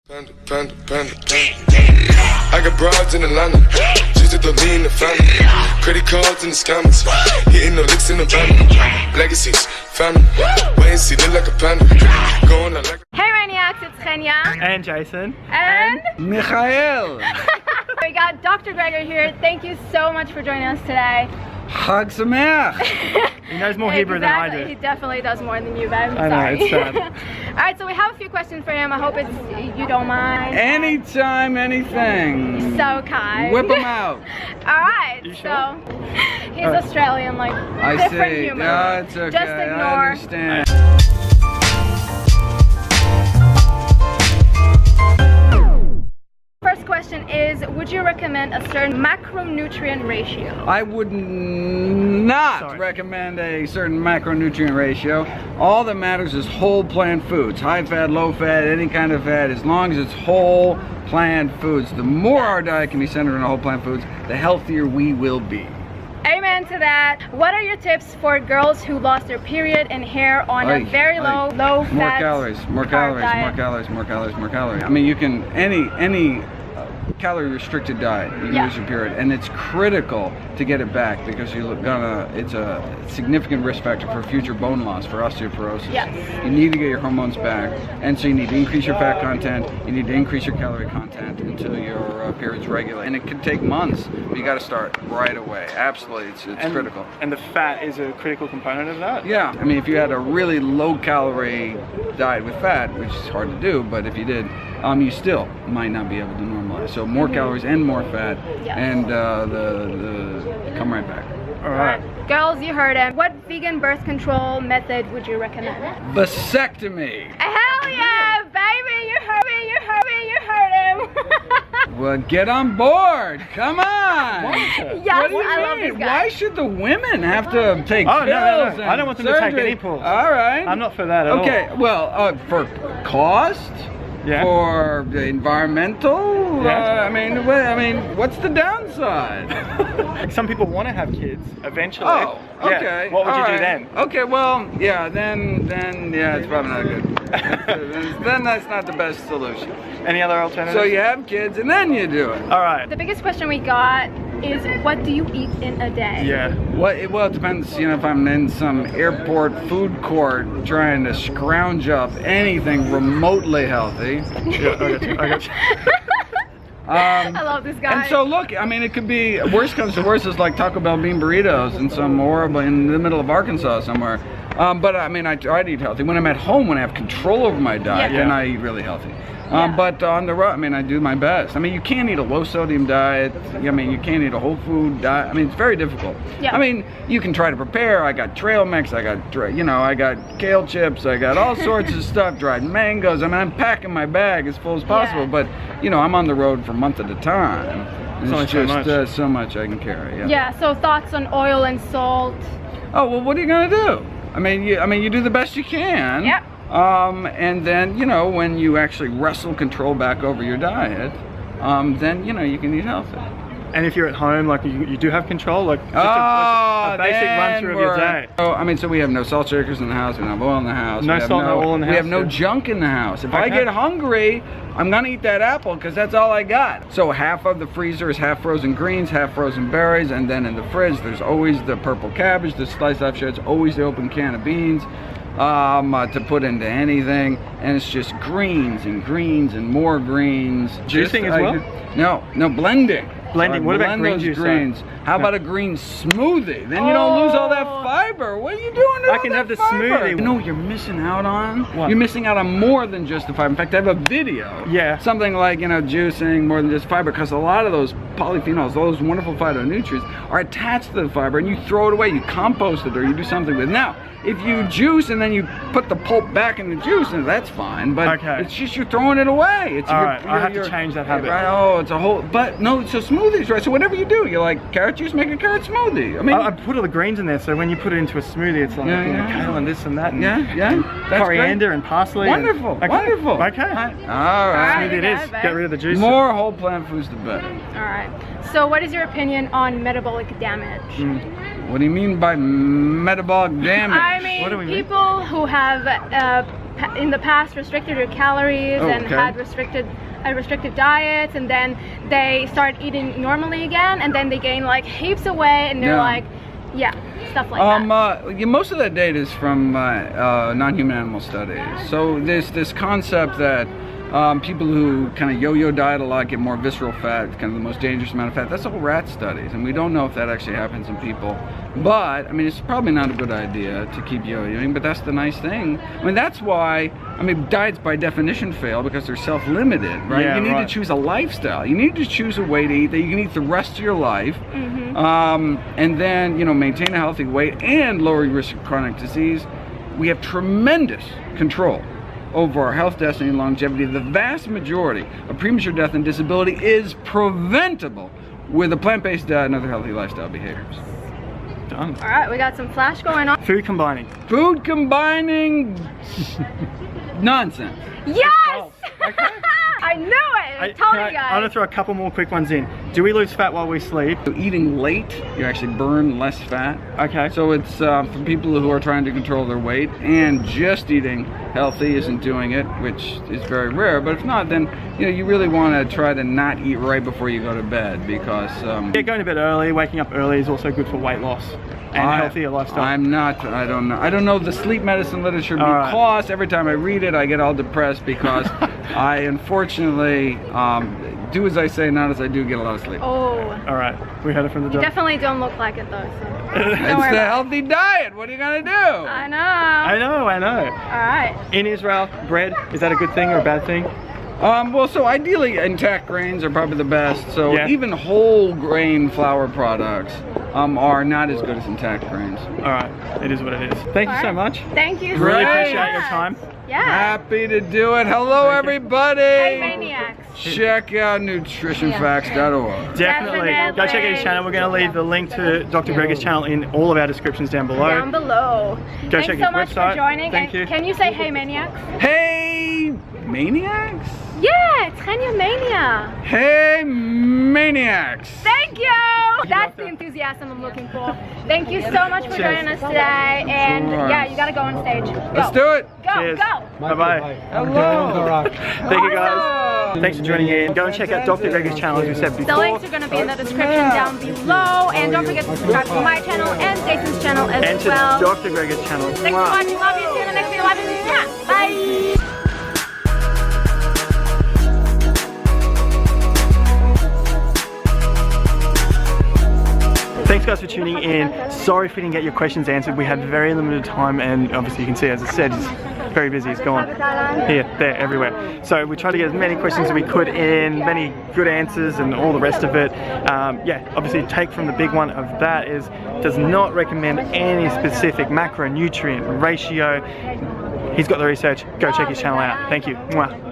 Panda, panda, panda, panda. I got broads in Atlanta, just to throw me in the family. Credit cards in the scammers, hitting the licks in the van. Legacies, family, wait and see, look like a panda. Going out like a... Hey Maniacs, it's Kenya. And Jason. And Michael. we got Dr. Gregor here. Thank you so much for joining us today. Chag Sameach. He knows more Hebrew than I do. He definitely does more than you, babe. I know, Sorry. it's sad. Alright, so we have a few questions for him. I hope you don't mind. Anytime, anything. So kind. Whip them out. Alright, You so sure? he's Australian, like I different see. humor. No, it's okay. Just I ignore. understand. First question is, would you recommend a certain macronutrient ratio? I would not recommend a certain macronutrient ratio. All that matters is whole plant foods. High fat, low fat, any kind of fat, as long as it's whole plant foods. The more our diet can be centered on whole plant foods, the healthier we will be. Amen to that. What are your tips for girls who lost their period and hair on a very low fat more calories, more calories, diet? more calories, more calories, more calories. I mean, you can any calorie restricted diet, you can lose your period, and it's critical to get it back because it's a significant risk factor for future bone loss, for osteoporosis. Yes. You need to get your hormones back, and so you need to increase your fat content, you need to increase your calorie content until your period's regular. And it could take months, but you got to start right away. Absolutely, it's critical. And the fat is a critical component of that? Yeah, I mean, if you had a really low calorie diet with fat, which is hard to do, but if you did, you still might not be able to normalize. So more calories and more fat, and come right back. All right. Girls, you heard him. What vegan birth control method would you recommend? Vasectomy. Hell yeah, baby! You heard me, you heard me, you heard him! Well, get on board. Come on. Yes, What do you I love mean? this guy. Why should the women have to take pills? No. And I don't want them to take surgery? any pills. All right. I'm not for that at all. Okay, well, for cost? Yeah. For the environmental? Yeah. I mean, what's the downside? Like some people want to have kids eventually. Oh, Yeah. okay. What would all you do right. then? Okay, well, yeah, then yeah, it's probably not good. Then that's not the best solution. Any other alternatives? So you have kids and then you do it. All right. The biggest question we got is, what do you eat in a day? Yeah. Well, it depends, if I'm in some airport food court trying to scrounge up anything remotely healthy. Yeah, I got you. I love this guy. And so look, I mean, it could be, worst comes to worst, is like Taco Bell bean burritos in some horrible, in the middle of Arkansas somewhere. But I mean, I try to eat healthy. When I'm at home, when I have control over my diet, then I eat really healthy. But on the road, I mean, I do my best. I mean, you can't eat a low sodium diet. I mean, you can't eat a whole food diet. I mean, it's very difficult. Yeah. I mean, you can try to prepare. I got trail mix. I got kale chips. I got all sorts of stuff. Dried mangoes. I mean, I'm packing my bag as full as possible. Yeah. But I'm on the road for a month at a time. It's only just so much I can carry. Yeah, so thoughts on oil and salt? Oh, well, what are you gonna do? I mean, you do the best you can. Yep. And then, when you actually wrestle control back over your diet, then, you can eat healthy. And if you're at home, like you do have control, like just a basic run through of your day. Oh, I mean, so we have no salt shakers in the house, we don't have oil in the house. No salt, no oil in the house. We have no yeah. junk in the house. If I Okay. get hungry, I'm gonna eat that apple because that's all I got. So half of the freezer is half frozen greens, half frozen berries, and then in the fridge, there's always the purple cabbage, the sliced off shreds, always the open can of beans. To put into anything, and it's just greens and greens and more greens. Juicing as well? No, blending. Blending. So what about blend green those juice? greens. How about a green smoothie? Then you don't lose all that fiber. What are you doing to I all can that have the fiber? smoothie. You know what you're missing out on? What? You're missing out on more than just the fiber. In fact, I have a video. Yeah. Something like, juicing more than just fiber, because a lot of those polyphenols, those wonderful phytonutrients, are attached to the fiber, and you throw it away, you compost it, or you do something with it. Now, if you juice and then you put the pulp back in the juice, then that's fine. But it's just you're throwing it away. It's all right, I have to change that habit. Right? Oh, it's a whole. But no, so smoothies, right? So whatever you do, you like carrot juice, make a carrot smoothie. I mean, I put all the greens in there, so when you put it into a smoothie, it's like kale and this and that, and That's coriander great. and parsley. Wonderful, wonderful. Okay. All right. Smoothie it is. babe. Get rid of the juice. More whole plant foods, the better. Alright, so what is your opinion on metabolic damage? What do you mean by metabolic damage? I mean, What do we mean? people who have in the past restricted their calories and Okay. had restricted diets, and then they start eating normally again, and then they gain like heaps of weight, and they're Yeah. like, yeah, stuff like that. Yeah, most of that data is from non-human animal studies. So there's this concept that people who kind of yo-yo diet a lot get more visceral fat, kind of the most dangerous amount of fat. That's all rat studies, and we don't know if that actually happens in people. But I mean, it's probably not a good idea to keep yo-yoing. But that's the nice thing. I mean, that's why. I mean, diets by definition fail because they're self-limited, right? Yeah, you need right. to choose a lifestyle. You need to choose a way to eat that you can eat the rest of your life, and then maintain a healthy weight and lower your risk of chronic disease. We have tremendous control over our health, destiny, and longevity. The vast majority of premature death and disability is preventable with a plant-based diet and other healthy lifestyle behaviors. Done. All right, we got some flash going on. Food combining. Food combining nonsense. Yes! Oh, okay. I knew it! I told you I'm guys. gonna throw a couple more quick ones in. Do we lose fat while we sleep? So eating late, you actually burn less fat. Okay. So it's for people who are trying to control their weight, and just eating healthy isn't doing it, which is very rare. But if not, then you really want to try to not eat right before you go to bed, because Yeah, going to bed early, waking up early is also good for weight loss and healthier lifestyle. I don't know the sleep medicine literature, All right. because every time I read it, I get all depressed because I unfortunately do as I say, not as I do, get a lot of sleep. Oh, All right, we heard it from the you doctor. definitely don't look like it though. So. It's Don't worry the about healthy diet. What are you gonna do? it. I know. I know. All right. In Israel, bread, is that a good thing or a bad thing? Well, so ideally intact grains are probably the best. So Yeah. even whole grain flour products are not as good as intact grains. All right, it is what it is. Thank you so much. Thank you. Really so appreciate much. your time. Yeah. Happy to do it. Hello, everybody. Hey, maniacs. Check out nutritionfacts.org. Definitely. Go check out his channel. We're going to leave the link to Dr. Gregor's channel in all of our descriptions down below. Down below. Go Thanks check so his much website. for joining. Thank and you. Can you say hey maniacs? Hey, maniacs. Yeah, it's Kenya Mania. Hey, maniacs. Thank you. That's the enthusiasm I'm looking for. Thank you so much for joining us today. And Sure. yeah, you gotta go on stage. Go. Let's do it. Go, Cheers. go. Bye-bye. Hello. Thank you, guys. Thanks for joining in. Go and check out Dr. Gregor's channel, as we said The before. links are gonna be in the description down below. And don't forget to subscribe to my channel and Jason's channel as And to well. Dr. Gregor's channel. Thanks for watching. Love you. See you in the next video. Love you. Yeah. Bye. Thanks guys for tuning in. Sorry if we didn't get your questions answered. We had very limited time, and obviously you can see, as I said, he's very busy. He's gone here, there, everywhere. So we tried to get as many questions as we could in, many good answers and all the rest of it. Yeah, obviously take from the big one of that is, does not recommend any specific macronutrient ratio. He's got the research. Go check his channel out. Thank you. Mwah.